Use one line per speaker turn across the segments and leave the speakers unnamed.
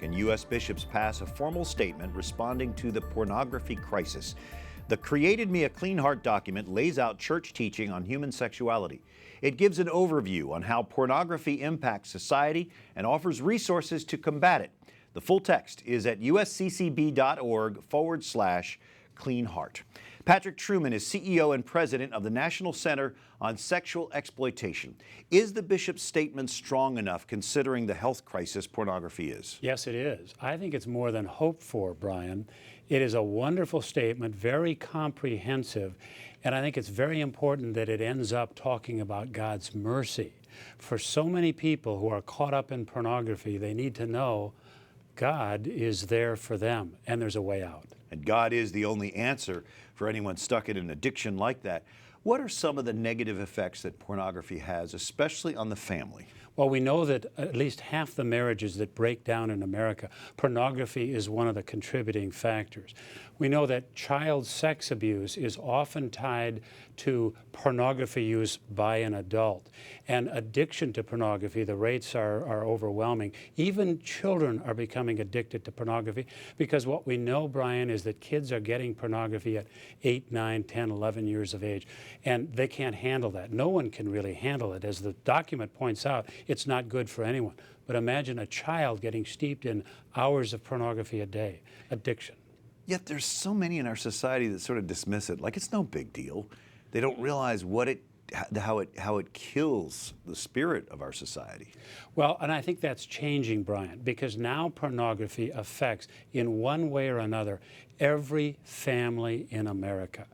And U.S. bishops pass a formal statement responding to the pornography crisis. The Created Me a Clean Heart document lays out church teaching on human sexuality. It gives an overview on how pornography impacts society and offers resources to combat it. The full text is at usccb.org/clean heart. Patrick Trueman is CEO and president of the National Center on Sexual Exploitation. Is the bishop's statement strong enough considering the health crisis pornography is?
Yes, it is. I think it's more than hoped for, Brian. It is a wonderful statement, very comprehensive, and I think it's very important that it ends up talking about God's mercy. For so many people who are caught up in pornography, they need to know God is there for them, and there's a way out.
And God is the only answer for anyone stuck in an addiction like that. What are some of the negative effects that pornography has, especially on the family?
Well, we know that at least half the marriages that break down in America, pornography is one of the contributing factors. We know that child sex abuse is often tied to pornography use by an adult. And addiction to pornography, the rates are overwhelming. Even children are becoming addicted to pornography because what we know, Brian, is that kids are getting pornography at 8, 9, 10, 11 years of age, and they can't handle that. No one can really handle it. As the document points out, it's not good for anyone. But imagine a child getting steeped in hours of pornography a day. Addiction.
Yet there's so many in our society that sort of dismiss it like it's no big deal. They don't realize how it kills the spirit of our society.
Well, and I think that's changing, Brian, because now pornography affects, in one way or another, every family in America.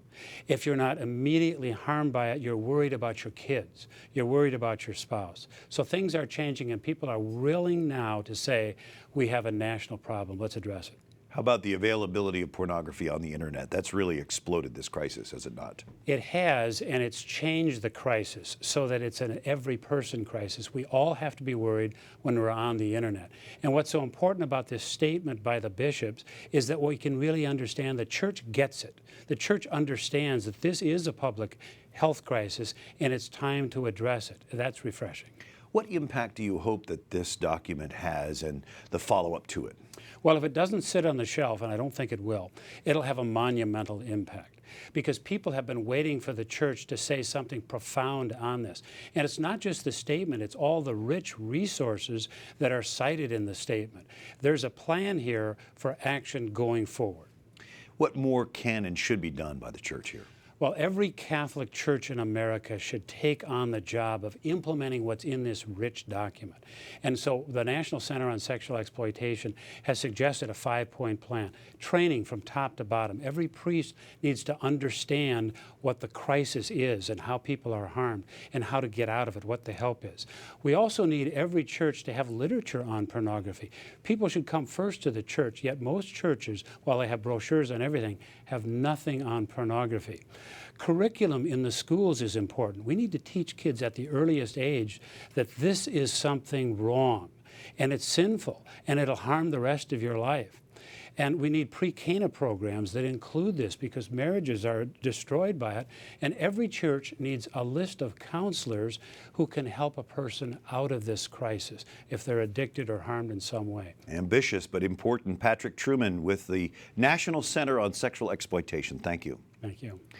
If you're not immediately harmed by it, you're worried about your kids. You're worried about your spouse. So things are changing, and people are willing now to say, we have a national problem. Let's address it.
How about the availability of pornography on the internet? That's really exploded this crisis, has it not?
It has, and it's changed the crisis so that it's an every person crisis. We all have to be worried when we're on the internet. And what's so important about this statement by the bishops is that we can really understand the church gets it. The church understands that this is a public health crisis and it's time to address it. That's refreshing.
What impact do you hope that this document has and the follow-up to it?
Well, if it doesn't sit on the shelf, and I don't think it will, it'll have a monumental impact because people have been waiting for the church to say something profound on this. And it's not just the statement, it's all the rich resources that are cited in the statement. There's a plan here for action going forward.
What more can and should be done by the church here?
Well, every Catholic church in America should take on the job of implementing what's in this rich document. And so the National Center on Sexual Exploitation has suggested a 5-point plan, training from top to bottom. Every priest needs to understand what the crisis is and how people are harmed and how to get out of it, what the help is. We also need every church to have literature on pornography. People should come first to the church, yet most churches, while they have brochures on everything, have nothing on pornography. Curriculum in the schools is important. We need to teach kids at the earliest age that this is something wrong and it's sinful and it'll harm the rest of your life. And we need pre-Cana programs that include this because marriages are destroyed by it. And every church needs a list of counselors who can help a person out of this crisis if they're addicted or harmed in some way.
Ambitious but important. Patrick Trueman with the National Center on Sexual Exploitation. Thank you.
Thank you.